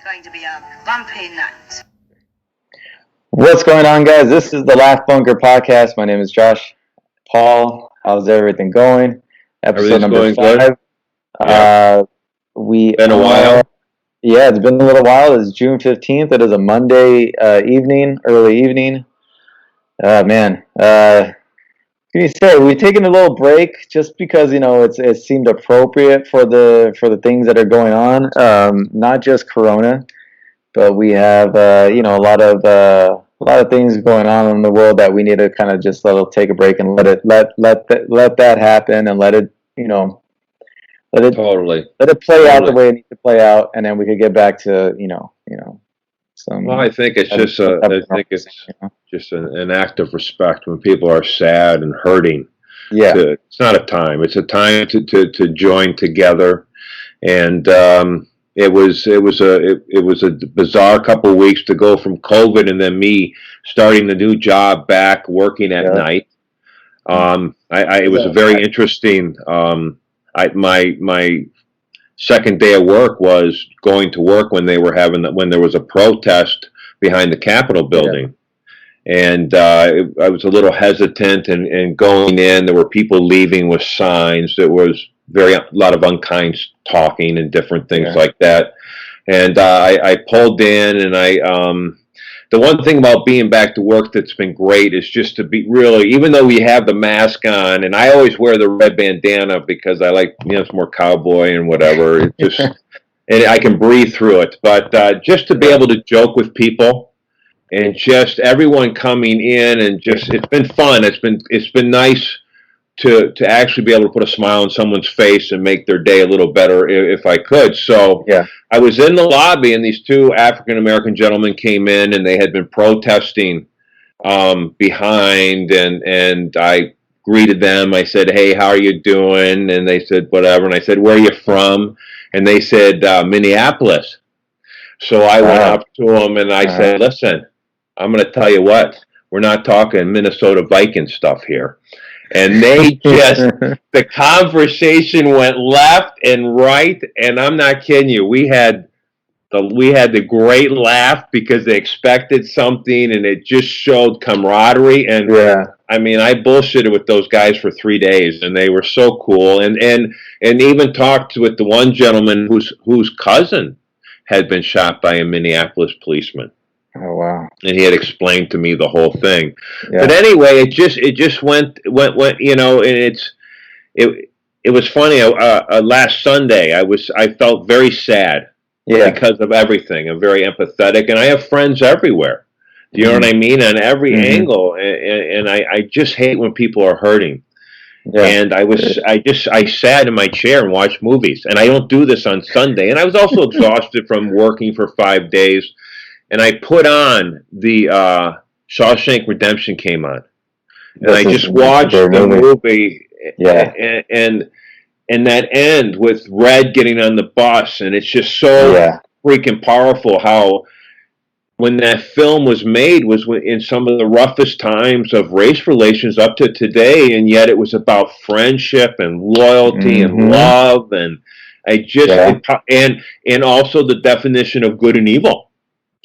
going to be a bumpy night. What's going on, guys? This is the Laugh Bunker podcast. My name is Josh. Paul, how's everything going? Episode number 5. Good. Yeah. Been a while. Yeah, it's been a little while. It's June 15th. It is a Monday early evening. Man. Can you say we've taken a little break just because it seemed appropriate for the things that are going on, not just Corona, but we have a lot of things going on in the world that we need to kind of just take a break and let that happen and let it let it play out the way it needs to play out, and then we could get back to some. Well, I think it's just an act of respect when people are sad and hurting. Yeah, it's not a time. It's a time to join together, and it was a bizarre couple of weeks to go from COVID and then me starting the new job back working at night. It was a very interesting. My second day of work was going to work when there was a protest behind the Capitol building. And I was a little hesitant in going in. There were people leaving with signs. There was a lot of unkind talking and different things like that. And I pulled in, and the one thing about being back to work that's been great is just to be really, even though we have the mask on, and I always wear the red bandana because I like, it's more cowboy and whatever. It just, and I can breathe through it. But just to be able to joke with people and just everyone coming in and just, it's been fun. It's been nice to actually be able to put a smile on someone's face and make their day a little better if I could. So I was in the lobby, and these two African-American gentlemen came in, and they had been protesting behind, and I greeted them. I said, "Hey, how are you doing?" And they said, "Whatever." And I said, "Where are you from?" And they said, "Minneapolis." So I went up to them, and I said, "Listen, I'm going to tell you what, we're not talking Minnesota Vikings stuff here." And they the conversation went left and right, and I'm not kidding you. We had the great laugh because they expected something, and it just showed camaraderie. And I mean, I bullshitted with those guys for 3 days, and they were so cool. And even talked with the one gentleman whose cousin had been shot by a Minneapolis policeman. Oh wow! And he had explained to me the whole thing. But anyway, it just went. And it was funny. Last Sunday, I felt very sad because of everything. I'm very empathetic, and I have friends everywhere. Do you know what I mean? On every angle, and I just hate when people are hurting. And I sat in my chair and watched movies, and I don't do this on Sunday. And I was also exhausted from working for 5 days. And I put on the Shawshank Redemption came on, and I just watched the movie, and that end with Red getting on the bus, and it's just so freaking powerful how when that film was made was in some of the roughest times of race relations up to today, and yet it was about friendship and loyalty and love, and and also the definition of good and evil.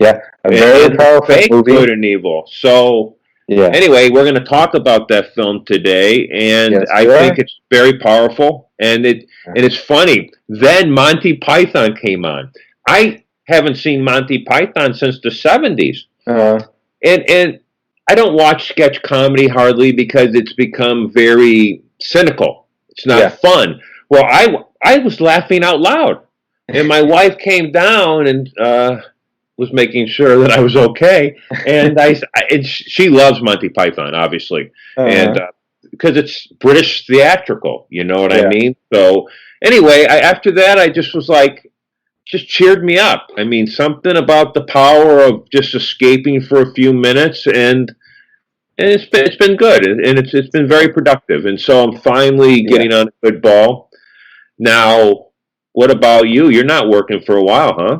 Yeah, a very powerful movie. Good and evil. So, anyway, we're going to talk about that film today, and I think it's very powerful, and it's funny. Then Monty Python came on. I haven't seen Monty Python since the 70s, and I don't watch sketch comedy hardly because it's become very cynical. It's not fun. Well, I was laughing out loud, and my wife came down and was making sure that I was okay, and she loves Monty Python, obviously, and because it's British theatrical, you know what I mean. So anyway, after that, I just was like, just cheered me up. I mean, something about the power of just escaping for a few minutes, and it's been good, and it's been very productive, and so I'm finally getting on a good ball. Now, what about you? You're not working for a while, huh?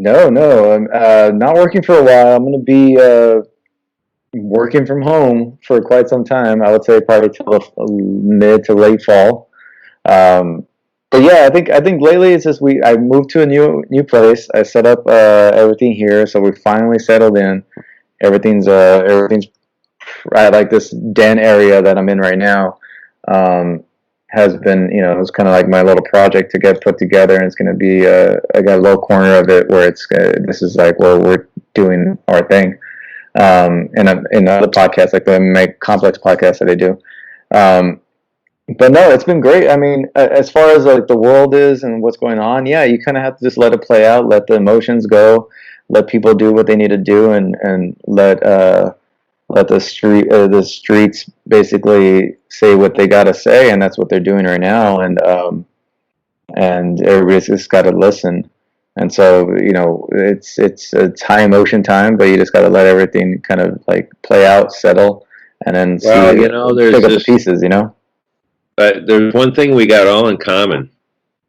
No, I'm not working for a while. I'm going to be working from home for quite some time. I would say probably till mid to late fall. but yeah, I think lately it's just I moved to a new place. I set up everything here, so we finally settled in. Everything's I like this den area that I'm in right now. Has been, it's kind of like my little project to get put together, and it's going to be I got a little corner of it where this is like where we're doing our thing. In other podcasts, like the Make Complex podcast that I do. But no, it's been great. I mean, as far as like the world is and what's going on, yeah, you kind of have to just let it play out, let the emotions go, let people do what they need to do, and let the streets basically say what they got to say, and that's what they're doing right now. And everybody's just got to listen. And so, it's high emotion time, but you just got to let everything kind of like play out, settle, and then Well, see, pick up the pieces. But there's one thing we got all in common,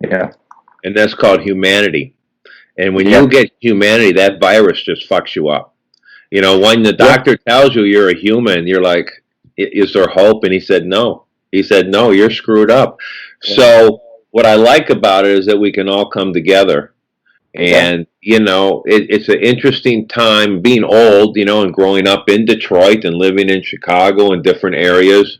Yeah. and that's called humanity. And when Yeah. you get humanity, that virus just fucks you up. When the doctor tells you you're a human, you're like, is there hope? And he said, no. He said, no, you're screwed up. Yeah. So what I like about it is that we can all come together. And, it's an interesting time being old, and growing up in Detroit and living in Chicago and different areas.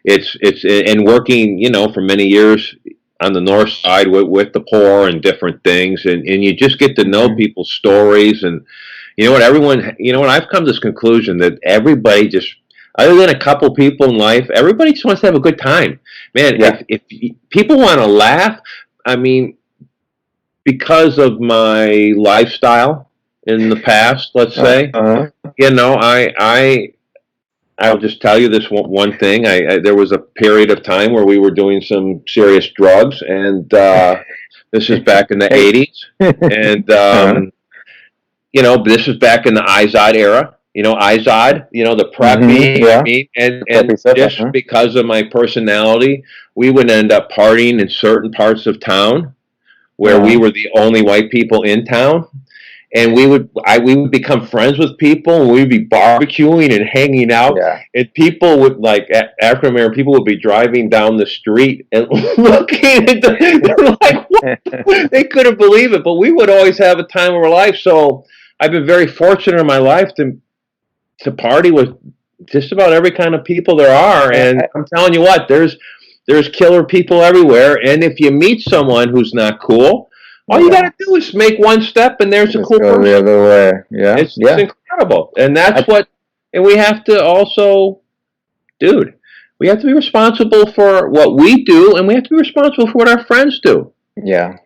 It's and working, for many years on the north side with the poor and different things. And you just get to know people's stories. And I've come to this conclusion that everybody just, other than a couple people in life, everybody just wants to have a good time. Man, if people want to laugh, I mean, because of my lifestyle in the past, let's say, I'll just tell you this one thing. There was a period of time where we were doing some serious drugs, and this is back in the 80s. And, this was back in the Izod era. Izod, the preppy, and just because of my personality, we would end up partying in certain parts of town where we were the only white people in town. And we would become friends with people, and we'd be barbecuing and hanging out. Yeah. And people would, like, African American people would be driving down the street and looking at they're like, what? They couldn't believe it. But we would always have a time of our life. So I've been very fortunate in my life to party with just about every kind of people there are. And I'm telling you what, there's killer people everywhere. And if you meet someone who's not cool, all you got to do is make one step, and there's a cool person. The other way. Yeah. It's incredible. And that's and we have to also, we have to be responsible for what we do, and we have to be responsible for what our friends do. Yeah.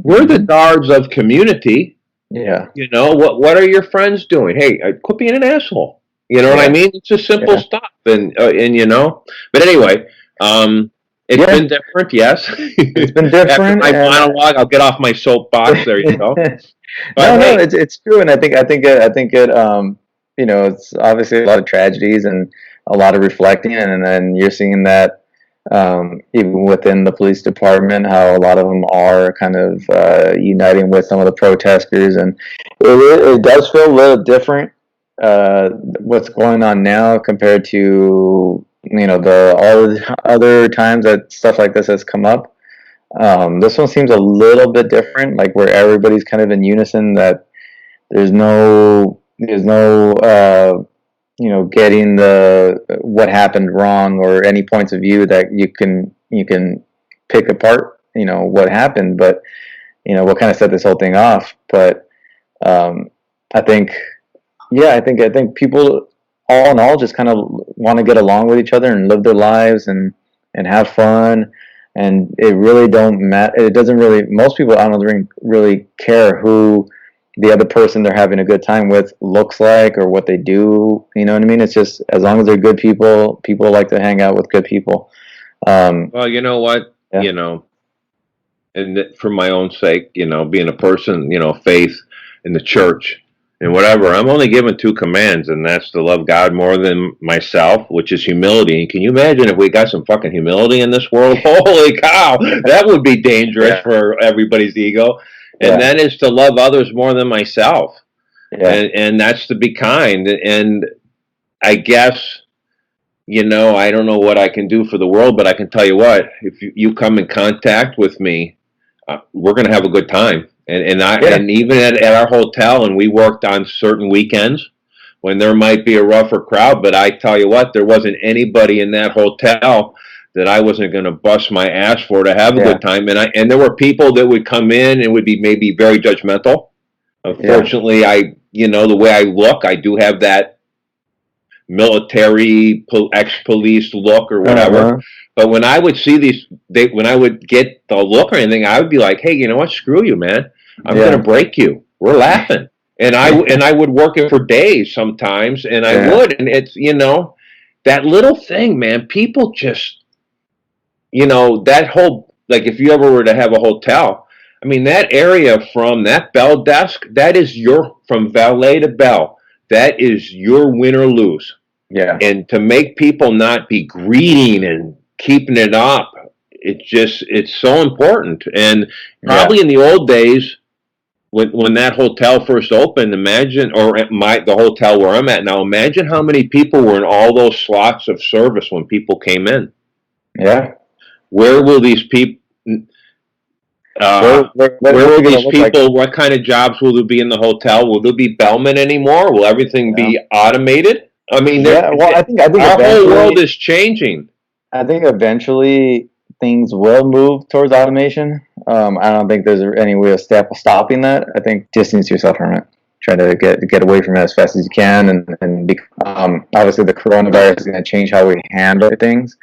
We're the guards of community. Yeah. What are your friends doing? Hey, quit being an asshole. You know what I mean? It's just simple stuff. And but anyway, it's been different, yes. It's been different. After my monologue, I'll get off my soapbox. There you go. No, it's true, and I think it. It's obviously a lot of tragedies and a lot of reflecting, and then you're seeing that even within the police department, how a lot of them are kind of uniting with some of the protesters, and it does feel a little different. What's going on now compared to all the other times that stuff like this has come up. This one seems a little bit different, like where everybody's kind of in unison, that there's no getting what happened wrong or any points of view that you can pick apart, what happened, but what kind of set this whole thing off. But I think people, all in all, just kind of want to get along with each other and live their lives and have fun. And it really don't matter. It doesn't really, most people, I don't really care who the other person they're having a good time with looks like or what they do. You know what I mean? It's just, as long as they're good people like to hang out with good people. Well, you know what? Yeah. And for my own sake, being a person, faith in the church, and whatever, I'm only given two commands, and that's to love God more than myself, which is humility. And can you imagine if we got some fucking humility in this world? Holy cow, that would be dangerous for everybody's ego. And that is to love others more than myself. Yeah. And that's to be kind. And I guess I don't know what I can do for the world, but I can tell you what, if you come in contact with me, we're going to have a good time. And even at our hotel, and we worked on certain weekends when there might be a rougher crowd, but I tell you what, there wasn't anybody in that hotel that I wasn't going to bust my ass for to have a good time. And there were people that would come in and would be maybe very judgmental. Unfortunately, the way I look, I do have that military, ex-police look or whatever. But when I would see when I would get the look or anything, I would be like, hey, you know what? Screw you, man. I'm going to break you. We're laughing. And I would work it for days sometimes, and I would. And it's, that little thing, man, people just, that whole, like if you ever were to have a hotel, I mean, that area from that bell desk, that is from valet to bell, that is your win or lose. Yeah. And to make people not be greeting and keeping it up, it's so important. And probably in the old days, when that hotel first opened, the hotel where I'm at now, imagine how many people were in all those slots of service when people came in. Yeah. Where will these people... where will these people? What kind of jobs will there be in the hotel? Will there be bellmen anymore? Will everything be automated? I mean, I think our whole world is changing. I think eventually things will move towards automation. I don't think there's any way of stopping that. I think distance yourself from it. Try to get away from it as fast as you can, and obviously the coronavirus is going to change how we handle things,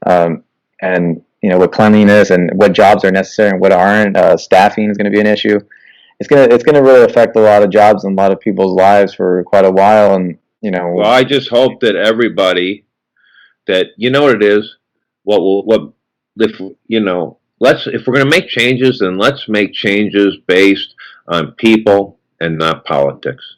and with cleanliness and what jobs are necessary and what aren't. Staffing is going to be an issue. It's gonna really affect a lot of jobs and a lot of people's lives for quite a while. And well, I just hope that everybody that what it is. If we're going to make changes, then let's make changes based on people and not politics.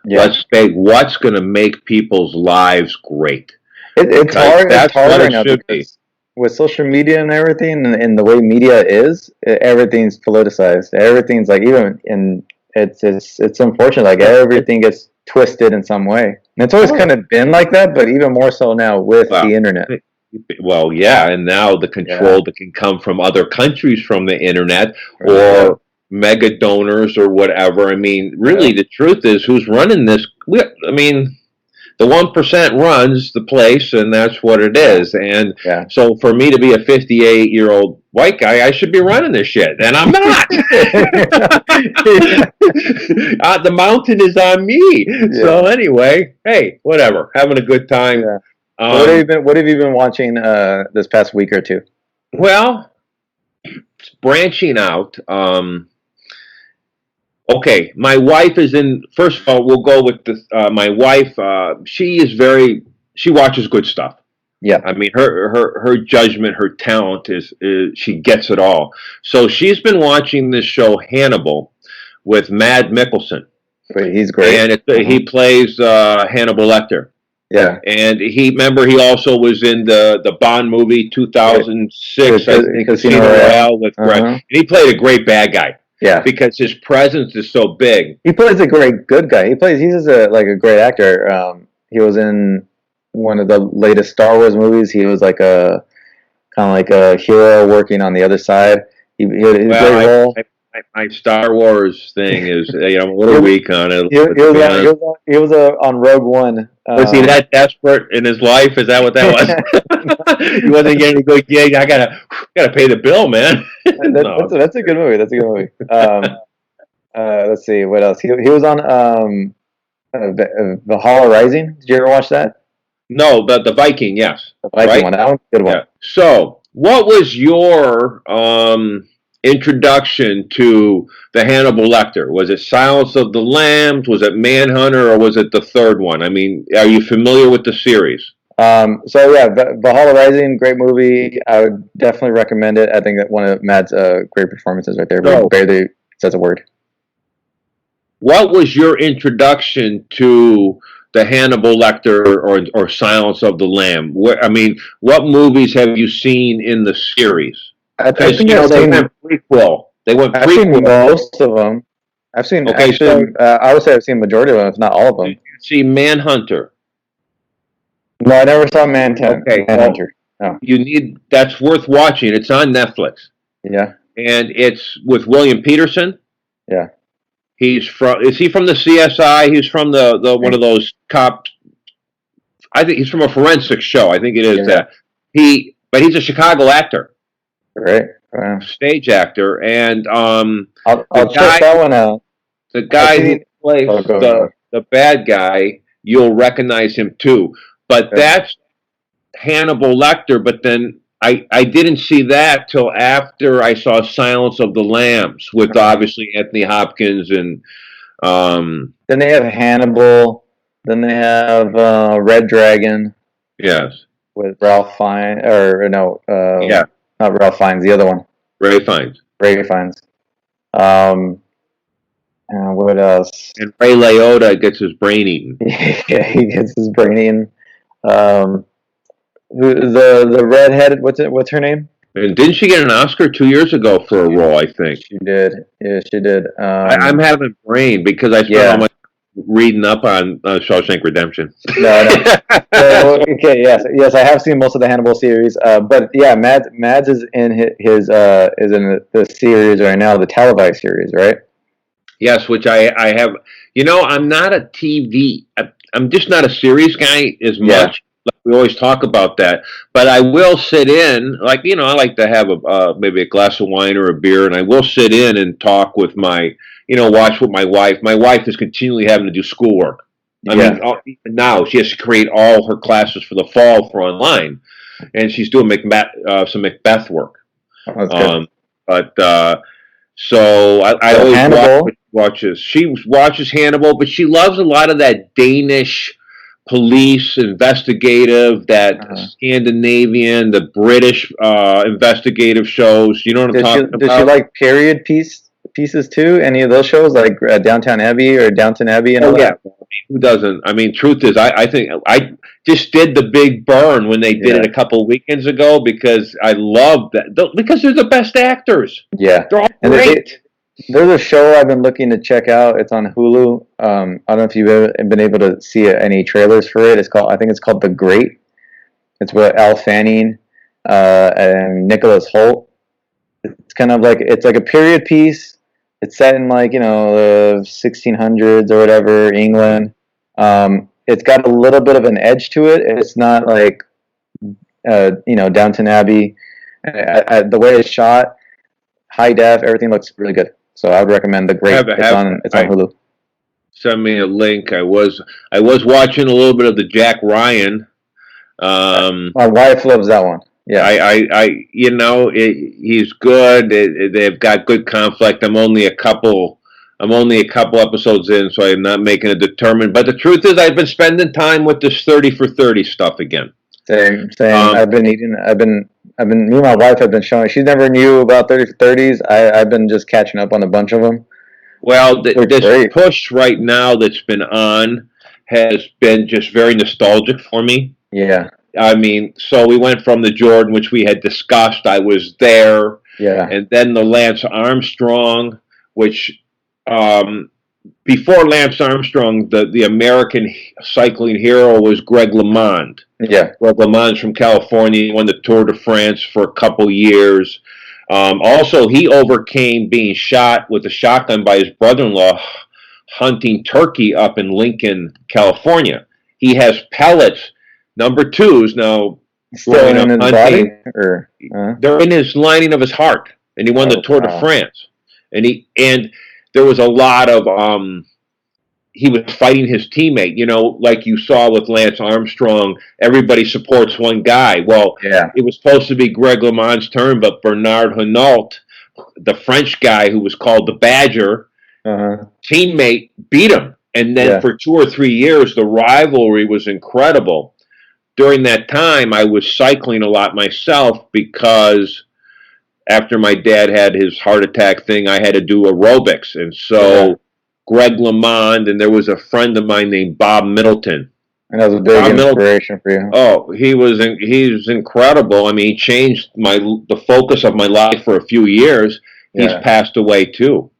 Yeah. Let's say what's going to make people's lives great. It's hard. It's hard right now because with social media and everything, and the way media is, everything's politicized. Everything's like it's unfortunate. Like everything gets twisted in some way. And it's always kind of been like that, but even more so now with the internet. Well, yeah, and now the control that can come from other countries from the internet or mega donors or whatever. I mean, really, the truth is, who's running this? The 1% runs the place, and that's what it is. And so for me to be a 58-year-old white guy, I should be running this shit, and I'm not. The mountain is on me. Yeah. So anyway, hey, whatever, having a good time. Yeah. What have you been watching this past week or two? Well, it's branching out. Okay, my wife is in. First of all, we'll go with this. My wife, she watches good stuff. Yeah, I mean, her judgment, her talent is she gets it all. So she's been watching this show Hannibal with Mads Mikkelsen. He's great, and he plays Hannibal Lecter. Yeah, and he also was in the Bond movie 2006, I think, Casino Royale with Greg. And he played a great bad guy. Yeah, because his presence is so big. He plays a great good guy. He's just a great actor. He was in one of the latest Star Wars movies. He was like a hero working on the other side. He had a great role. My Star Wars thing is, I'm a little weak on it. He was on Rogue One. Was he that desperate in his life? Is that what that was? He wasn't getting a good gig. I gotta pay the bill, man. That's a good movie. That's a good movie. Let's see what else. He was on Valhalla Rising. Did you ever watch that? No, the Viking. Yes, the Viking one. That one's a good one. Yeah. So, what was your introduction to the Hannibal Lecter? Was it Silence of the Lambs? Was it Manhunter? Or was it the third one? I mean, are you familiar with the series? Valhalla Rising, great movie. I would definitely recommend it. I think that one of Matt's great performances right there. Barely says a word. What was your introduction to the Hannibal Lecter or Silence of the Lamb? What movies have you seen in the series? I think they went prequel. I've seen most of them. I've seen. I would say I've seen majority of them, if not all of them. Did you see Manhunter? No, I never saw Manhunter. No. That's worth watching. It's on Netflix. Yeah. And it's with William Peterson. Yeah. Is he from the CSI? He's from the one of those cops. I think he's from a forensic show. I think it is that. But he's a Chicago actor. Right. Wow. Stage actor. And I'll check that one out. The guy who plays the bad guy, you'll recognize him too. But that's Hannibal Lecter, but then I didn't see that till after I saw Silence of the Lambs with obviously Anthony Hopkins and then they have Hannibal, then they have Red Dragon. Yes. With Ralph Fiennes, or no, not Ralph Fiennes, the other one. Ray Fiennes. What else? And Ray Liotta gets his brain eaten. Yeah, he gets his brain eaten. The redheaded, what's her name? And didn't she get an Oscar 2 years ago for a role? I think she did. Yeah, she did. I'm having brain because I spent all my reading up on Shawshank Redemption. No. Okay, yes, I have seen most of the Hannibal series. But yeah, Mads is in is in the series right now, the televised series, right? Yes, which I have. I'm not a TV. I'm just not a series guy as much. We always talk about that, but I will sit in, I like to have maybe a glass of wine or a beer, and I will sit in and talk with watch with my wife. My wife is continually having to do schoolwork. I mean, now she has to create all her classes for the fall for online, and she's doing some Macbeth work. Oh, that's good. So I always watches. She watches Hannibal, but she loves a lot of that Danish police investigative, that Scandinavian, the British investigative shows. You know what I'm talking about? Does she like period pieces too? Any of those shows, like Downton Abbey or Downton Abbey and all that? Who doesn't? I mean, truth is, I think I just did The Big Burn when they did it a couple of weekends ago because I love that. Because they're the best actors. Yeah. They're all great. There's a show I've been looking to check out. It's on Hulu. I don't know if you've been able to see any trailers for it. I think it's called The Great. It's with Al Fanning and Nicholas Hoult. It's kind of like a period piece. It's set in the 1600s or whatever, England. It's got a little bit of an edge to it. It's not like Downton Abbey. The way it's shot, high def, everything looks really good. So I would recommend The Great. It's on Hulu. Send me a link. I was watching a little bit of the Jack Ryan. My wife loves that one. Yeah, he's good. They've got good conflict. I'm only a couple episodes in, so I'm not making a determined. But the truth is, I've been spending time with this 30 for 30 stuff again. Same. Me and my wife have been showing. She never knew about 30 for 30s. I've been just catching up on a bunch of them. Well, this push right now that's been on has been just very nostalgic for me. Yeah. I mean, so we went from the Jordan, which we had discussed. I was there. Yeah. And then the Lance Armstrong, which before Lance Armstrong, the American cycling hero was Greg LeMond. Yeah. Greg LeMond's from California. He won the Tour de France for a couple years. Also, he overcame being shot with a shotgun by his brother-in-law hunting turkey up in Lincoln, California. He has pellets, number 2s now. Still in his body? They're in his lining of his heart. And he won the Tour de France. And there was a lot of he was fighting his teammate, like you saw with Lance Armstrong. Everybody supports one guy. Well, it was supposed to be Greg LeMond's turn, but Bernard Hinault, the French guy who was called the Badger, teammate, beat him. And then for 2 or 3 years, the rivalry was incredible. During that time, I was cycling a lot myself because after my dad had his heart attack thing, I had to do aerobics. And so Greg LeMond, and there was a friend of mine named Bob Middleton. And that was a big inspiration for you. Oh, he's incredible. I mean, he changed the focus of my life for a few years. He's passed away too.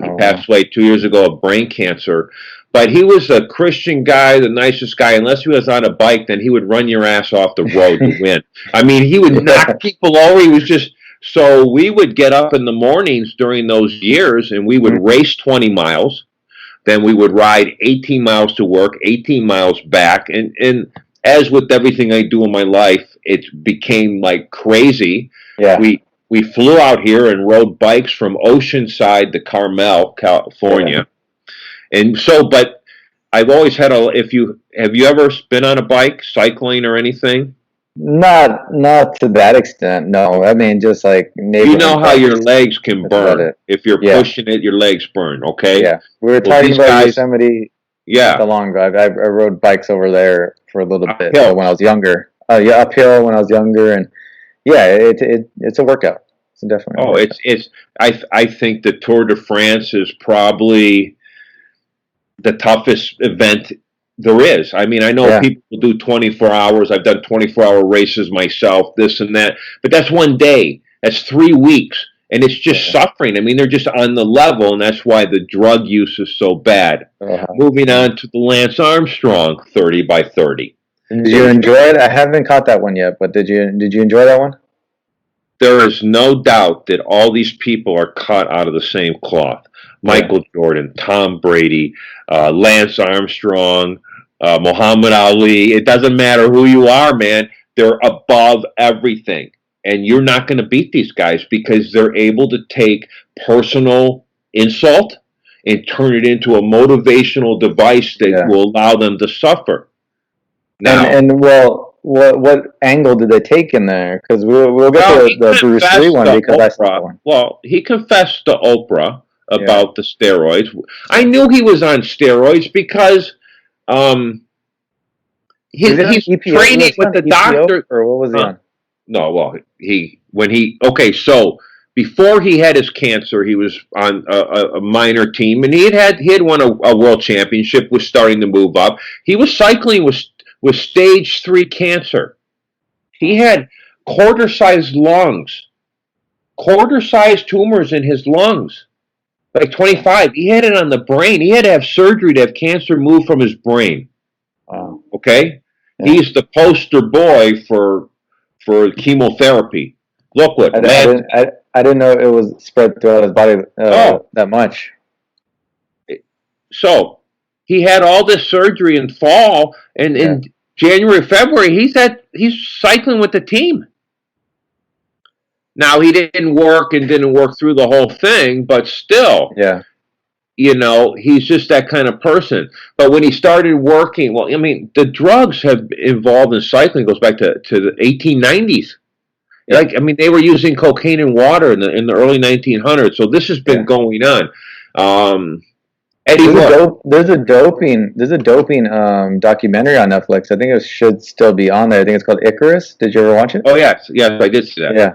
He passed away 2 years ago of brain cancer. But he was a Christian guy, the nicest guy. Unless he was on a bike, then he would run your ass off the road to win. I mean, he would knock people over. He was just so we would get up in the mornings during those years, and we would race 20 miles. Then we would ride 18 miles to work, 18 miles back, and as with everything I do in my life, it became like crazy. Yeah. We flew out here and rode bikes from Oceanside to Carmel, California. Yeah. And so, but I've always had have you ever been on a bike, cycling or anything? Not to that extent, no. I mean, just like you know how your legs can burn if you're pushing it, your legs burn. Okay. Yeah, we were talking about Yosemite. Yeah, the long drive. I rode bikes over there for a little bit when I was younger. Yeah, uphill when I was younger, and yeah, it's a workout. It's definitely. Oh, it's. I think the Tour de France is probably the toughest event there is. I mean, I know people do 24 hours. I've done 24-hour races myself, this and that. But that's one day. That's 3 weeks. And it's just suffering. I mean, they're just on the level, and that's why the drug use is so bad. Moving on to the Lance Armstrong 30 by 30. Did you enjoy it? I haven't caught that one yet, but did you enjoy that one? There is no doubt that all these people are cut out of the same cloth. Michael Jordan, Tom Brady, Lance Armstrong, Muhammad Ali. It doesn't matter who you are, man. They're above everything. And you're not going to beat these guys because they're able to take personal insult and turn it into a motivational device that will allow them to suffer. Now, and well, what angle did they take in there? Because we'll get to the Bruce Lee one because I saw that one. Well, he confessed to Oprah about the steroids. I knew he was on steroids because he's training with the doctor. Or what was he on? No, well, so before he had his cancer, he was on a minor team, and he had won a world championship, was starting to move up. He was cycling with stage 3 cancer. He had quarter-sized lungs, quarter-sized tumors in his lungs. Like 25. He had it on the brain. He had to have surgery to have cancer moved from his brain. Okay? Yeah. He's the poster boy for chemotherapy. Look what I didn't know it was spread throughout his body that much. So he had all this surgery in fall, and in January, February, he's cycling with the team. Now he didn't work through the whole thing, but still, you know, he's just that kind of person. But when he started working, well, I mean, the drugs have involved in cycling goes back to the 1890s. Like, I mean, they were using cocaine and water in the early 1900s. So this has been going on. There's a doping documentary on Netflix. I think it should still be on there. I think it's called Icarus. Did you ever watch it? Oh yes, I did see that. Yeah.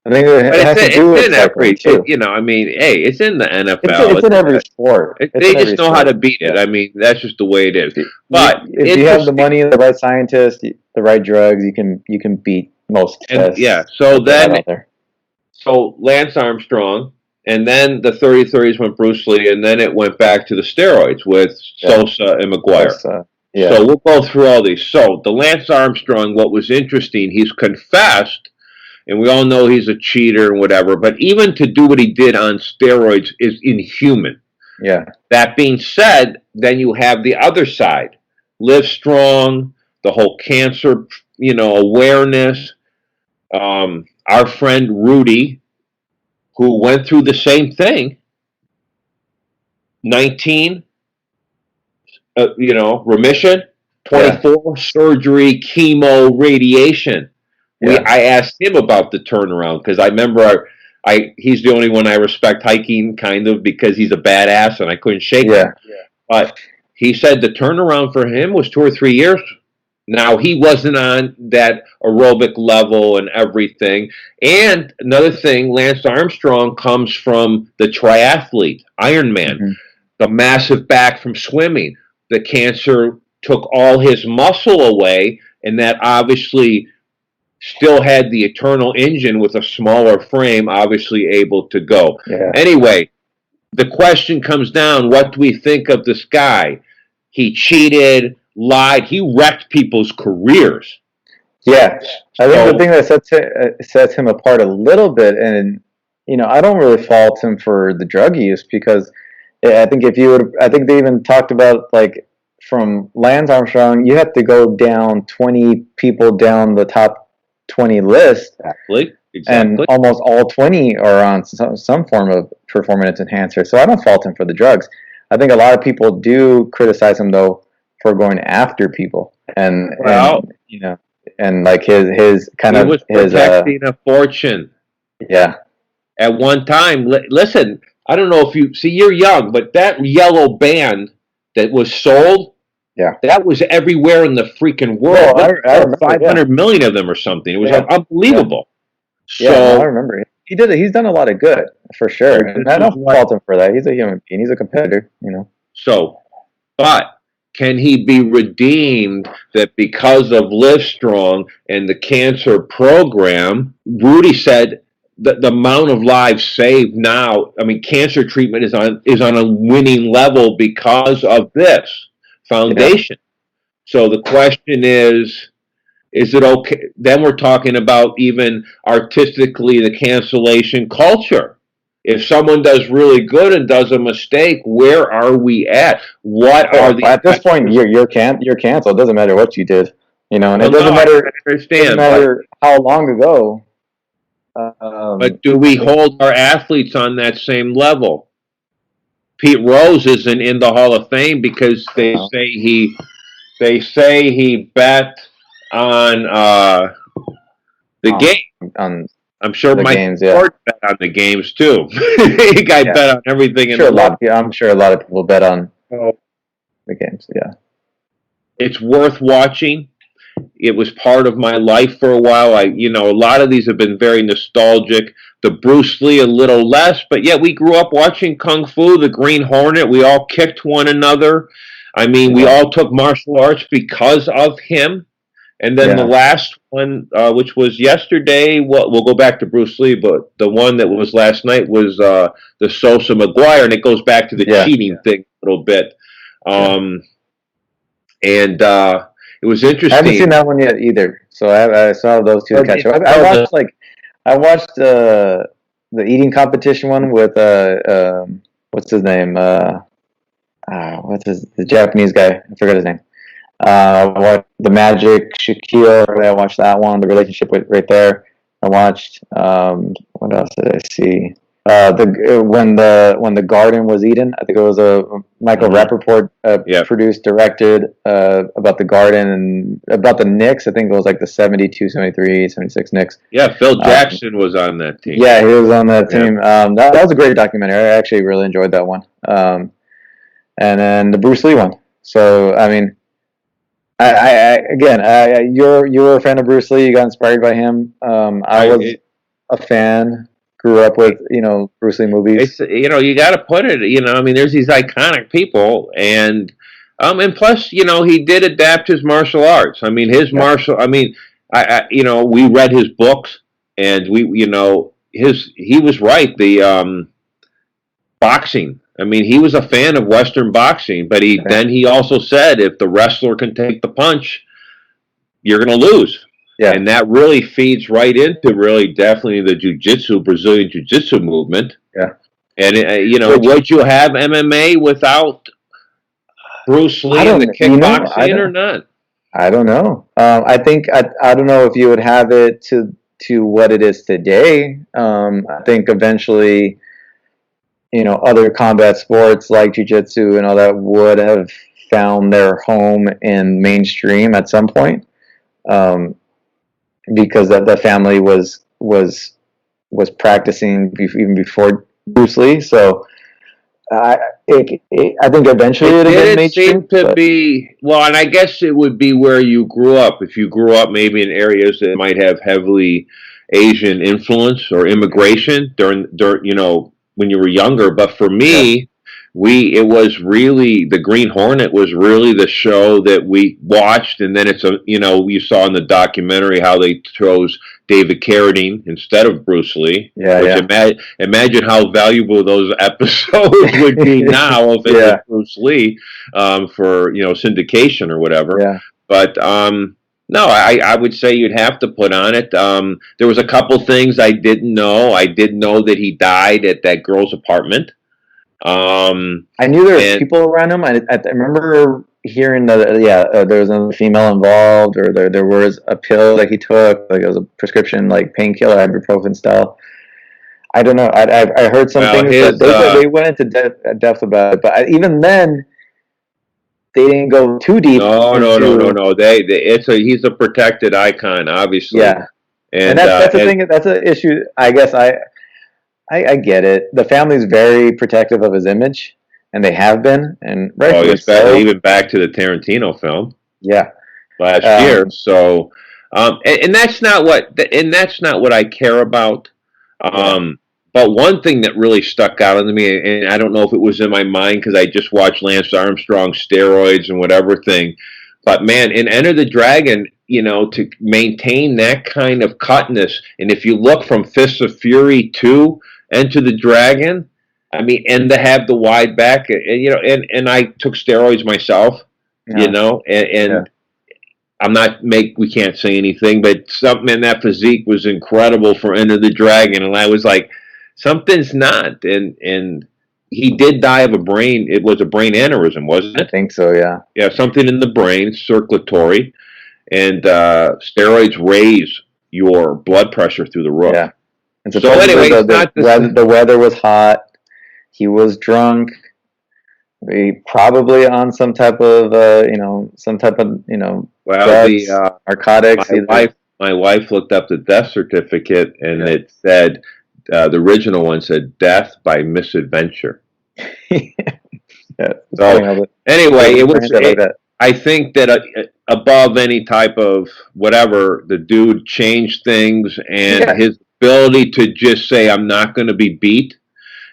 I think it has to do with cycling too. You know, I mean, hey, it's in the NFL. It's in every sport. They just know how to beat it. I mean, that's just the way it is. But if you have the money and the right scientists, the right drugs, you can beat most tests. Yeah. So Lance Armstrong, and then the 30-30s went Bruce Lee, and then it went back to the steroids with Sosa and McGuire. So we'll go through all these. So the Lance Armstrong, what was interesting, he's confessed. And we all know he's a cheater and whatever, but even to do what he did on steroids is inhuman. Yeah. That being said, then you have the other side. Live strong, the whole cancer, awareness. Our friend Rudy, who went through the same thing, 19, remission, 24, surgery, chemo, radiation. I asked him about the turnaround because I remember he's the only one I respect hiking kind of because he's a badass and I couldn't shake him. But he said the turnaround for him was 2 or 3 years. Now he wasn't on that aerobic level and everything. And another thing, Lance Armstrong comes from the triathlete, Ironman, the massive back from swimming. The cancer took all his muscle away, and that obviously still had the eternal engine with a smaller frame, obviously able to go. Anyway, the question comes down, what do we think of this guy? He cheated, lied. He wrecked people's careers. Yeah, I think the thing that sets him apart a little bit, and I don't really fault him for the drug use because I think I think they even talked about like from Lance Armstrong, you have to go down 20 people down the top 20 list, Exactly. and almost all 20 are on some form of performance enhancer. So I don't fault him for the drugs. I think a lot of people do criticize him though for going after people, and like his kind he of was his protecting a fortune. Yeah. At one time, listen, I don't know if you see, you're young, but that yellow band that was sold, that was everywhere in the freaking world. I remember, 500 million of them or something. It was unbelievable. Yeah, So I remember. He did it. He's done a lot of good for sure, and I don't fault him for that. He's a human being. He's a competitor, So, but can he be redeemed that because of Live Strong and the cancer program? Rudy said that the amount of lives saved now, I mean, cancer treatment is on a winning level because of this foundation. So the question is it okay? Then we're talking about even artistically the cancellation culture. If someone does really good and does a mistake, where are we at? What are the at this point? You're canceled. It doesn't matter what you did, and it doesn't matter how long ago. But do we hold our athletes on that same level? Pete Rose isn't in the Hall of Fame because they say he bet on the game. I'm sure Mike Ford bet on the games too. He bet on everything. I'm sure a lot of people bet on the games. Yeah, it's worth watching. It was part of my life for a while. A lot of these have been very nostalgic. The Bruce Lee a little less, but yeah, we grew up watching Kung Fu, the Green Hornet. We all kicked one another. I mean, we all took martial arts because of him. And then the last one, which was yesterday, we'll go back to Bruce Lee, but the one that was last night was the Sosa McGuire, and it goes back to the cheating thing a little bit. And it was interesting. I haven't seen that one yet either, so I saw those two catch up. I watched the eating competition one with what's his name? The Japanese guy? I forgot his name. What the Magic Shaquille? I watched that one. The relationship right there. I watched. What else did I see? When the garden was eaten. I think it was a Michael Rappaport produced, directed about the garden and about the Knicks. I think it was like the 72, 73, 76 Knicks. Yeah, Phil Jackson was on that team. Yeah, he was on that team. That was a great documentary. I actually really enjoyed that one. And then the Bruce Lee one. So I mean. You're a fan of Bruce Lee. You got inspired by him. I was a fan. Grew up with Bruce Lee movies. You got to put it. I mean, there's these iconic people, and plus, he did adapt his martial arts. I mean, his martial. I mean, we read his books, and he was right. The boxing. I mean, he was a fan of Western boxing, but then he also said, if the wrestler can take the punch, you're going to lose. Yeah. And that really feeds right into definitely the Brazilian jiu-jitsu movement. Yeah. And, would you have MMA without Bruce Lee and the kickboxing or not? I don't know. I think, I don't know if you would have it to what it is today. I think eventually... other combat sports like jiu-jitsu and all that would have found their home in mainstream at some point, because the family was practicing even before Bruce Lee. So I think eventually it didn't seem to be well, and I guess it would be where you grew up. If you grew up maybe in areas that might have heavily Asian influence or immigration during when you were younger. But for me, it was really, the Green Hornet was really the show that we watched, and then you saw in the documentary how they chose David Carradine instead of Bruce Lee. Yeah, which imagine how valuable those episodes would be now if it was Bruce Lee for syndication or whatever. Yeah. But no, I would say you'd have to put on it. There was a couple things I didn't know. I did know that he died at that girl's apartment. I knew there were people around him. I remember hearing that there was another female involved, or there was a pill that he took, like it was a prescription like painkiller, ibuprofen style. I don't know. I heard some things that they went into depth about it, but even then, they didn't go too deep. No. He's a protected icon, obviously. Yeah, and that's the thing. That's an issue. I guess I get it. The family's very protective of his image, and they have been, and even back to the Tarantino film. Yeah, last year. So, and that's not what I care about. But one thing that really stuck out to me, and I don't know if it was in my mind because I just watched Lance Armstrong steroids and whatever thing, but man, in Enter the Dragon, to maintain that kind of cutness, and if you look from Fists of Fury to Enter the Dragon, I mean, and to have the wide back, and I took steroids myself, and we can't say anything, but something in that physique was incredible for Enter the Dragon, and I was like, something's not, and he did die of it was a brain aneurysm, wasn't it? I think so, yeah. Yeah, something in the brain, circulatory, and steroids raise your blood pressure through the roof. Yeah. And so anyway, the weather was hot. He was drunk. Probably on some type of, drugs, narcotics. My wife looked up the death certificate, and it said, the original one said death by misadventure. So anyway, I think that above any type of whatever, the dude changed things, and his ability to just say, I'm not going to be beat.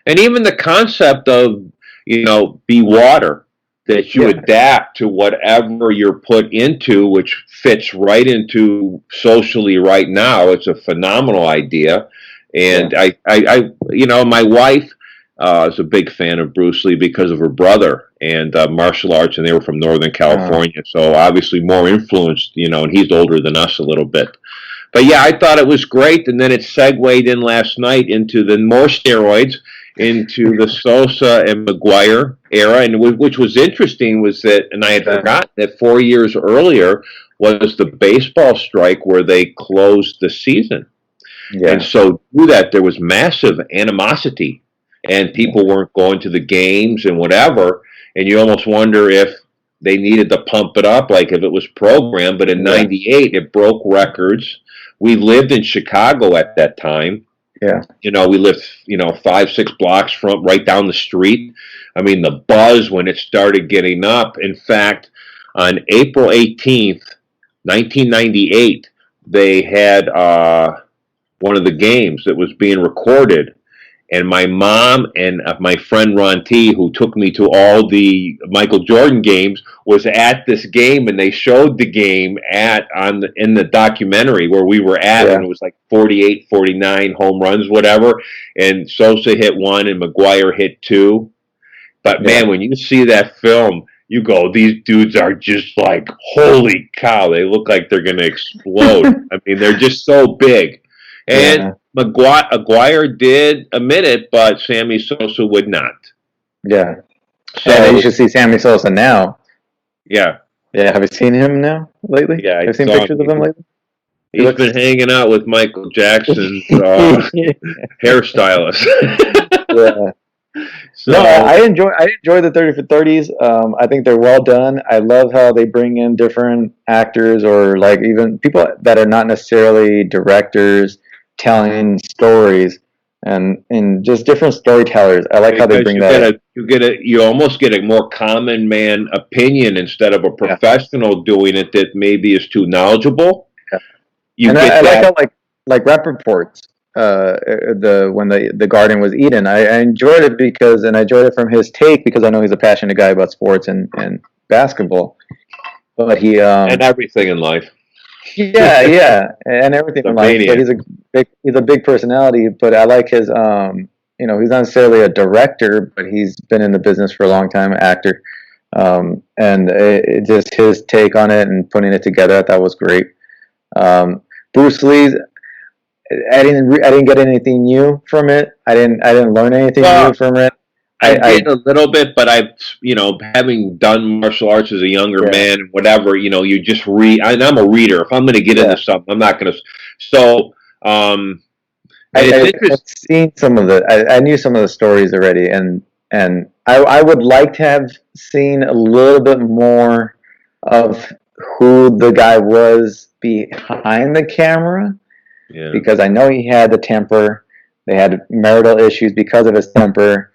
And even the concept of, be water, that you adapt to whatever you're put into, which fits right into socially right now. It's a phenomenal idea. And my wife is a big fan of Bruce Lee because of her brother and martial arts, and they were from Northern California. So obviously more influenced, and he's older than us a little bit. But yeah, I thought it was great, and then it segued in last night into the more steroids, into the Sosa and McGuire era, and which was interesting was that, and I had forgotten that 4 years earlier was the baseball strike where they closed the season. Yeah. And so through that, there was massive animosity, and people weren't going to the games and whatever, and you almost wonder if they needed to pump it up, like if it was programmed, but in 98, it broke records. We lived in Chicago at that time. Yeah. We lived, 5-6 blocks from right down the street. I mean, the buzz when it started getting up. In fact, on April 18th, 1998, they had one of the games that was being recorded. And my mom and my friend Ron T, who took me to all the Michael Jordan games, was at this game, and they showed the game in the documentary where we were at, and it was like 48, 49 home runs, whatever. And Sosa hit 1 and McGuire hit 2. But man, when you see that film, you go, these dudes are just like, holy cow, they look like they're going to explode. I mean, they're just so big. And McGuire did admit it, but Sammy Sosa would not. Yeah. So you should see Sammy Sosa now. Yeah. Yeah. Have you seen him now lately? Yeah. Have you seen pictures of him lately? He's been hanging out with Michael Jackson's hairstylist. Yeah. So, no, I enjoy the 30 for 30s. I think they're well done. I love how they bring in different actors, or like even people that are not necessarily directors, telling stories and just different storytellers. I like how they bring that. You almost get a more common man opinion instead of a professional doing it that maybe is too knowledgeable. Yeah. I like how like rap reports. when the garden was eaten. I enjoyed it I enjoyed it from his take because I know he's a passionate guy about sports and basketball. But he and everything in life. yeah, and everything in life. But he's a big personality. But I like his he's not necessarily a director, but he's been in the business for a long time, actor. And just his take on it and putting it together, I thought was great. Bruce Lee's, I didn't get anything new from it. I didn't learn anything new from it. I did a little bit, but having done martial arts as a younger man, whatever, you just read. And I'm a reader. If I'm going to get into something, I'm not going to. So, I've seen some of I knew some of the stories already, and I would like to have seen a little bit more of who the guy was behind the camera, because I know he had the temper. They had marital issues because of his temper.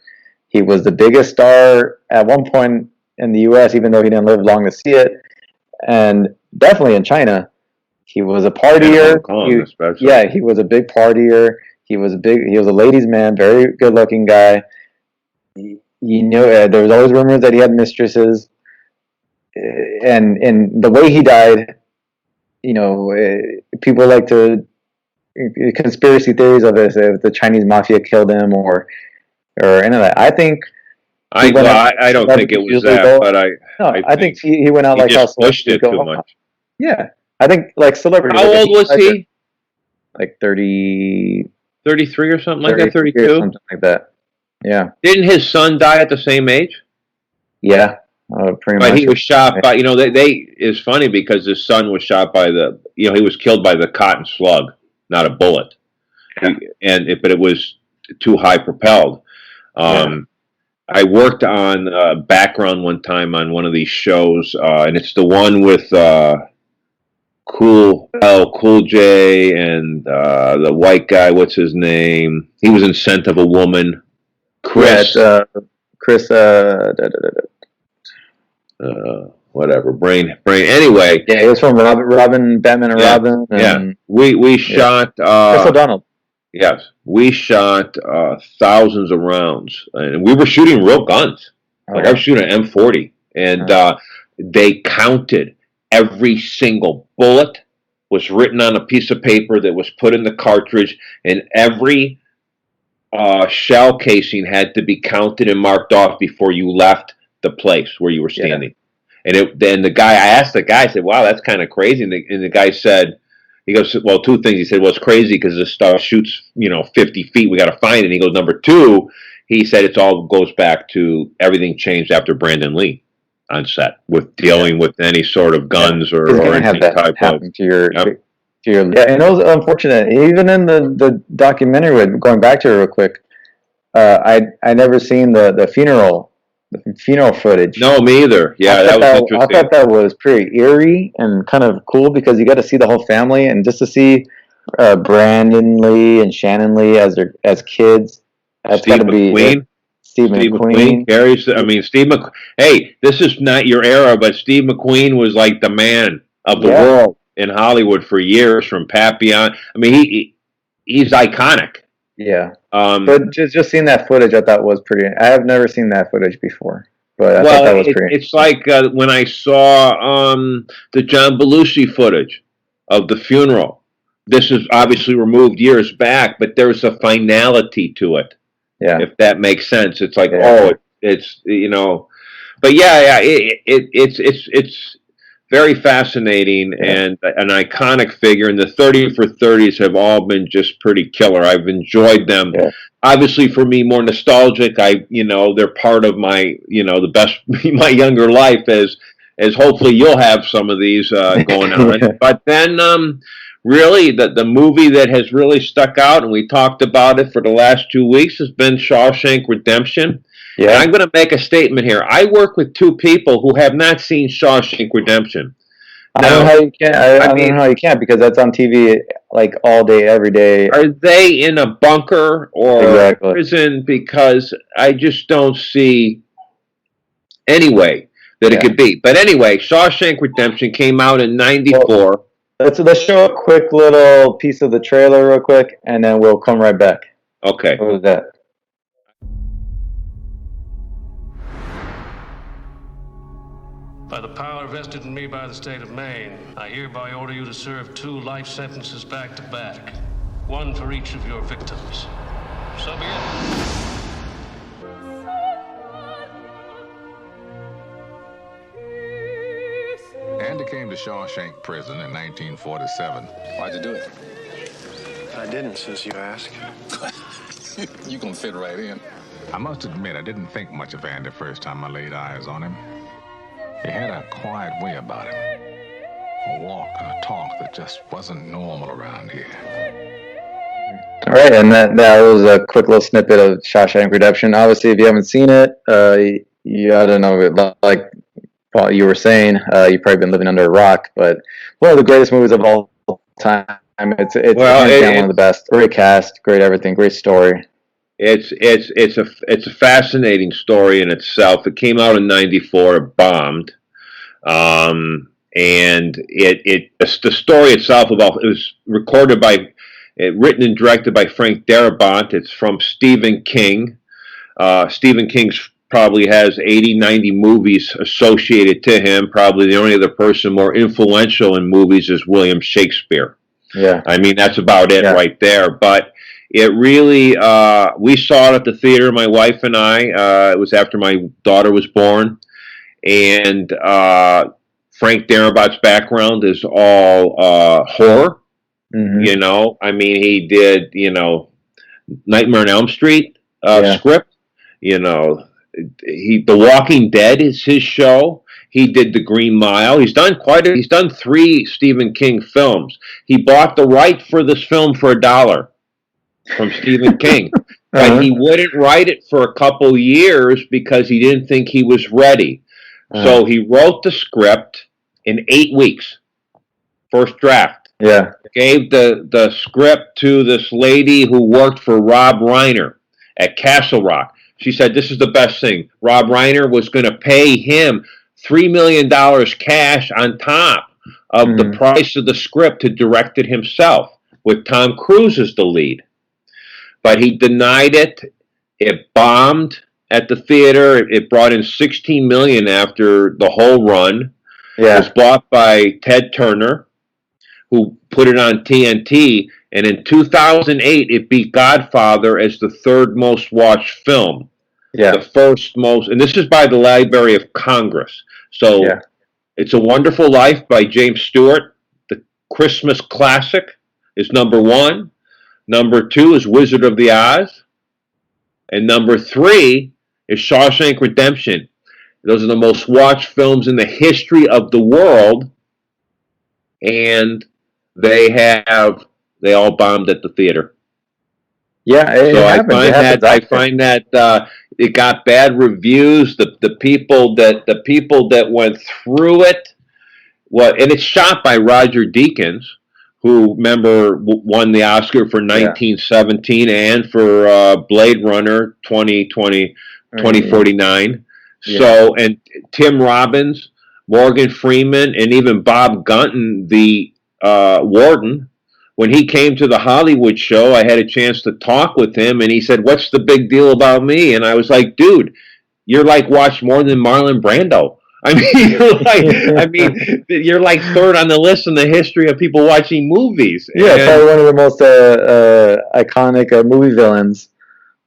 He was the biggest star at one point in the U.S., even though he didn't live long to see it, and definitely in China. He was a partier. He was a big partier. He was a ladies' man, very good-looking guy. There was always rumors that he had mistresses, and the way he died, people like to conspiracy theories of it, if the Chinese mafia killed him or any of that. I think I don't think it was that, but I think he went out like how pushed it too much. Yeah, I think like celebrity. How old was he? Like 30. 33 or something like that. 32, something like that. Yeah. Didn't his son die at the same age? Yeah, pretty much. But he was shot by. It's funny because his son was shot by he was killed by the cotton slug, not a bullet. But it was too high propelled. I worked on background one time on one of these shows, and it's the one with Cool J and the white guy. What's his name? He was in Scent of a Woman. Chris. Whatever. Brain. Anyway. Yeah, it was from Robin, Batman and Robin. And, we shot. Chris O'Donnell. Yes, we shot thousands of rounds, and we were shooting real guns. I was shooting an M40, and they counted every single bullet was written on a piece of paper that was put in the cartridge, and every shell casing had to be counted and marked off before you left the place where you were standing. And then I asked the guy, I said, "Wow, that's kind of crazy." And the guy said, he goes, well, two things. He said, well, it's crazy because this stuff shoots, 50 feet. We got to find it. And he goes, number two, he said it all goes back to everything changed after Brandon Lee on set with dealing with any sort of guns or anything type of. To your, and it was unfortunate. Even in the documentary, going back to it real quick, I never seen the funeral footage. No, me either. Yeah, that was interesting. I thought that was pretty eerie and kind of cool because you got to see the whole family, and just to see Brandon Lee and Shannon Lee as kids. That's got to be Steve McQueen. Steve McQueen. Hey, this is not your era, but Steve McQueen was like the man of the world in Hollywood for years, from Papillon. I mean, he's iconic. Yeah, but just seeing that footage, I thought was pretty. I have never seen that footage before, but I thought that was pretty. It's like when I saw the John Belushi footage of the funeral. This is obviously removed years back, but there's a finality to it. Yeah, if that makes sense. It's like it's but it's very fascinating and an iconic figure, and the 30 for 30s have all been just pretty killer. I've enjoyed them. Yeah. Obviously, for me, more nostalgic. They're part of my, the best my younger life. As hopefully you'll have some of these going on. But then, really, the movie that has really stuck out, and we talked about it for the last 2 weeks, has been Shawshank Redemption. Yeah. And I'm going to make a statement here. I work with two people who have not seen Shawshank Redemption. Now, I don't know how you can't. I don't know how you can't, because that's on TV like all day, every day. Are they in a bunker or prison? Because I just don't see any way that it could be. But anyway, Shawshank Redemption came out in '94. let's show a quick little piece of the trailer real quick, and then we'll come right back. Okay. What was that? By the power vested in me by the state of Maine, I hereby order you to serve 2 life sentences back to back, 1 for each of your victims. So be it. Andy came to Shawshank Prison in 1947. Why'd you do it? I didn't, since you ask. You gonna fit right in. I must admit, I didn't think much of Andy first time I laid eyes on him. He had a quiet way about him. A walk and a talk that just wasn't normal around here. All right, and that was a quick little snippet of Shawshank Redemption. Obviously, if you haven't seen it, I don't know, like Paul, you were saying, you've probably been living under a rock, but one of the greatest movies of all time. It's one of the best. Great cast, great everything, great story. It's a fascinating story in itself. It came out in '94. It bombed, and the story itself it was written and directed by Frank Darabont. It's from Stephen King. Stephen King's probably has 80, 90 movies associated to him. Probably the only other person more influential in movies is William Shakespeare. Yeah, I mean that's about it right there. But it really, we saw it at the theater, my wife and I. It was after my daughter was born. And Frank Darabont's background is all horror. Mm-hmm. You know, I mean, he did, Nightmare on Elm Street script. You know, The Walking Dead is his show. He did The Green Mile. He's done 3 Stephen King films. He bought the right for this film for $1 from Stephen King. But he wouldn't write it for a couple years because he didn't think he was ready. So he wrote the script in 8 weeks. First draft. Yeah. Gave the script to this lady who worked for Rob Reiner at Castle Rock. She said, this is the best thing. Rob Reiner was going to pay him $3 million cash on top of the price of the script to direct it himself, with Tom Cruise as the lead. But he denied it. It bombed at the theater. It brought in $16 million after the whole run. Yeah. It was bought by Ted Turner, who put it on TNT. And in 2008, it beat Godfather as the 3rd most watched film. Yeah. The first most, and this is by the Library of Congress. So It's a Wonderful Life by James Stewart. The Christmas classic is number 1. Number 2 is Wizard of the Oz. And number 3 is Shawshank Redemption. Those are the most watched films in the history of the world. And they all bombed at the theater. Yeah, I find that it got bad reviews. The people that went through it, and it's shot by Roger Deakins, who won the Oscar for 1917 and for Blade Runner 2049. Yeah. So, and Tim Robbins, Morgan Freeman, and even Bob Gunton, the warden. When he came to the Hollywood show, I had a chance to talk with him, and he said, "What's the big deal about me?" And I was like, "Dude, you're like watched more than Marlon Brando. I mean, you're like 3rd on the list in the history of people watching movies." Yeah, probably one of the most iconic movie villains.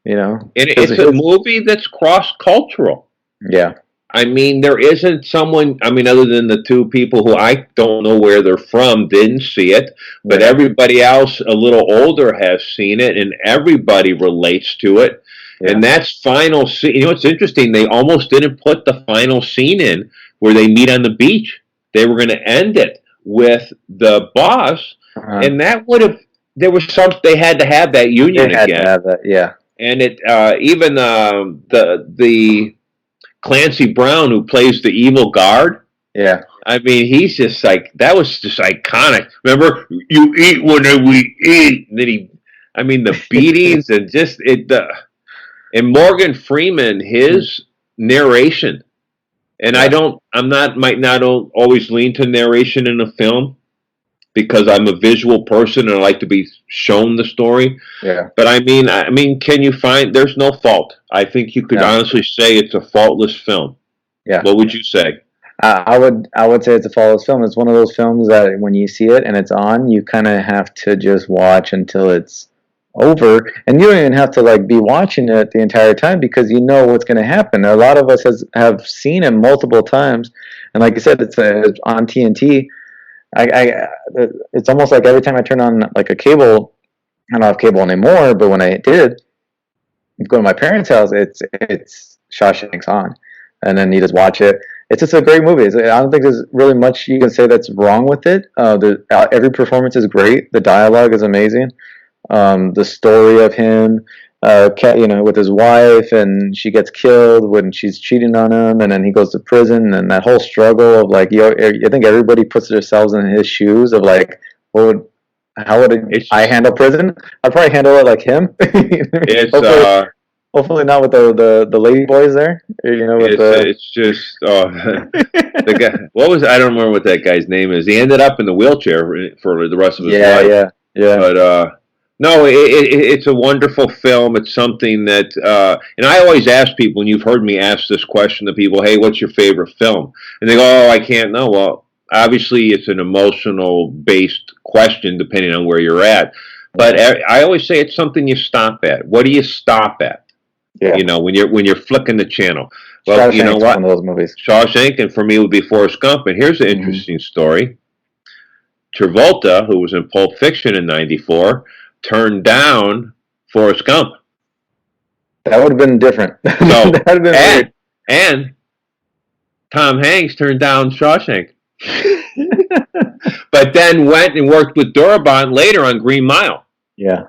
And it's a movie that's cross-cultural. Yeah. I mean, there isn't someone, other than the 2 people who I don't know where they're from, didn't see it, but everybody else a little older has seen it, and everybody relates to it. Yeah. And that's final scene. It's interesting. They almost didn't put the final scene in where they meet on the beach. They were going to end it with the boss, and that would have, they had to have that union again. To have that, yeah. And it, even the Clancy Brown, who plays the evil guard. Yeah. I mean, he's just like, that was just iconic. Remember, you eat whenever we eat. And then the beatings and just and Morgan Freeman, his narration. And might not always lean to narration in a film, because I'm a visual person and I like to be shown the story. Yeah. But I mean, can you find? There's no fault. I think you could honestly say it's a faultless film. Yeah. What would you say? I would say it's a flawless film. It's one of those films that when you see it and it's on, you kind of have to just watch until it's over, and you don't even have to like be watching it the entire time because you know what's going to happen. A lot of us have seen it multiple times, and like I said, it's on TNT. It's almost like every time I turn on like a cable, I don't have cable anymore, but when I did go to my parents' house, it's Shawshank's on, and then you just watch it. It's just a great movie. I don't think there's really much you can say that's wrong with it. Every performance is great. The dialogue is amazing. The story of him, with his wife, and she gets killed when she's cheating on him, and then he goes to prison, and that whole struggle of like, I think everybody puts themselves in his shoes of like, how would I handle prison? I'd probably handle it like him. Hopefully not with the lady boys there. It's just the guy. I don't remember what that guy's name is. He ended up in the wheelchair for the rest of his life. Yeah. But no, it's a wonderful film. It's something that, and I always ask people, and you've heard me ask this question to people, hey, what's your favorite film? And they go, oh, I can't know. Well, obviously it's an emotional-based question depending on where you're at. But I always say it's something you stop at. What do you stop at? Yeah. When you're flicking the channel. Well, Shawshank's you know what? One of those movies. Shawshank, and for me, would be Forrest Gump. And here's an interesting story. Travolta, who was in Pulp Fiction in '94, turned down Forrest Gump. That would have been different. So, that would have been weird. And Tom Hanks turned down Shawshank. But then went and worked with Darabont later on Green Mile. Yeah.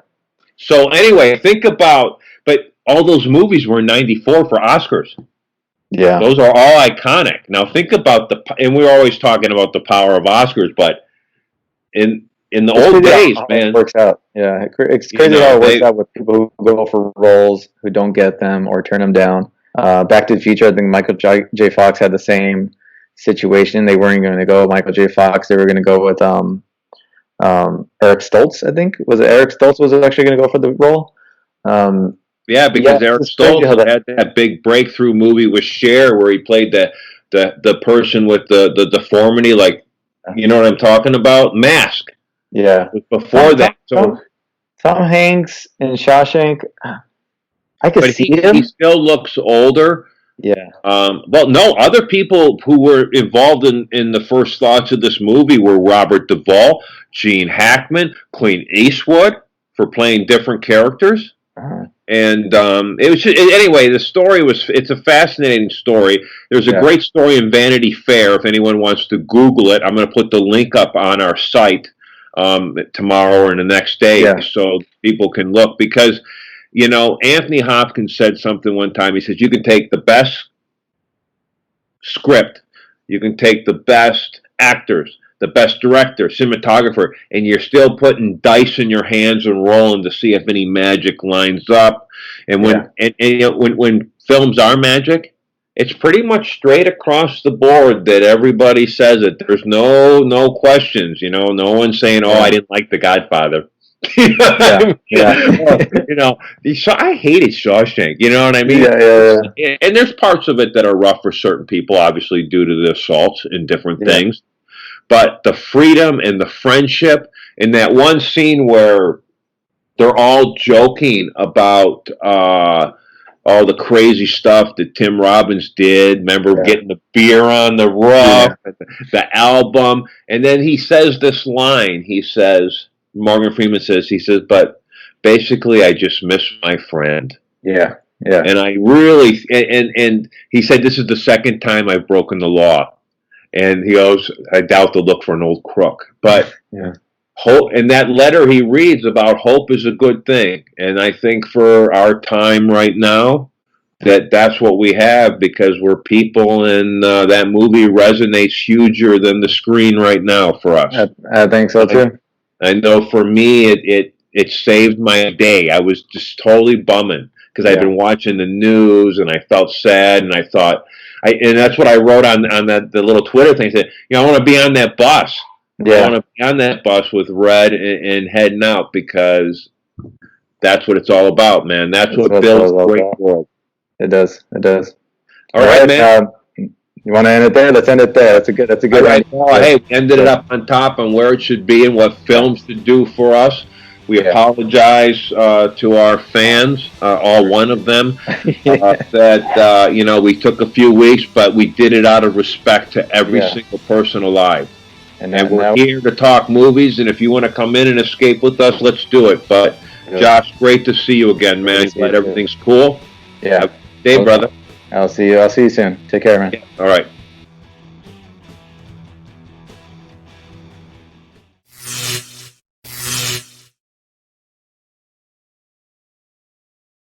So anyway, think about, but all those movies were in '94 for Oscars. Yeah. Those are all iconic. Now think about and we're always talking about the power of Oscars, but in the old days, man. It works out. Yeah. It's crazy how it works out with people who go for roles who don't get them or turn them down. Back to the Future, I think Michael J. Fox had the same situation. They weren't going to go with Michael J. Fox. They were going to go with Eric Stoltz, I think. Was it Eric Stoltz was actually going to go for the role? Yeah, because Eric Stoltz had that big breakthrough movie with Cher where he played the person with the deformity, like, you know what I'm talking about? Mask. Yeah. Before that. So Tom Hanks in Shawshank, I could see him. He still looks older. Yeah. Well, no, other people who were involved in the first thoughts of this movie were Robert Duvall, Gene Hackman, Clint Eastwood for playing different characters. Uh-huh. And it was just, anyway, the story it's a fascinating story. There's a great story in Vanity Fair. If anyone wants to Google it, I'm going to put the link up on our site tomorrow or the next day so people can look. Because, Anthony Hopkins said something one time. He says, you can take the best script, you can take the best actors, the best director, cinematographer, and you're still putting dice in your hands and rolling to see if any magic lines up. And when films are magic, it's pretty much straight across the board that everybody says it. There's no questions. No one's saying, "Oh, I didn't like The Godfather." So I hated Shawshank. You know what I mean? Yeah. And there's parts of it that are rough for certain people, obviously due to the assaults and different things. But the freedom and the friendship, in that one scene where they're all joking about all the crazy stuff that Tim Robbins did. Remember getting the beer on the roof, the album, and then he says this line. He says, Morgan Freeman says, but basically I just miss my friend. Yeah. And I really, and he said, this is the second time I've broken the law. And he goes, I doubt they'll look for an old crook. But hope, and that letter he reads about hope is a good thing. And I think for our time right now, that's what we have, because we're people, and that movie resonates huger than the screen right now for us. I think so too. I know for me, it saved my day. I was just totally bumming because I'd been watching the news and I felt sad, and I thought, and that's what I wrote on the little Twitter thing. I said, I want to be on that bus. I want to be on that bus with Red and heading out, because that's what it's all about, man. That's what builds a great world. It does. All right, man. You want to end it there? Let's end it there. That's a good. All right. Hey, we ended it up on top on where it should be and what films should do for us. We apologize to our fans, all one of them, that we took a few weeks, but we did it out of respect to every single person alive. And we're here to talk movies, and if you want to come in and escape with us, let's do it. But Josh, great to see you again, man. Glad everything's cool. Yeah. Have a good day, brother. I'll see you soon. Take care, man. All right.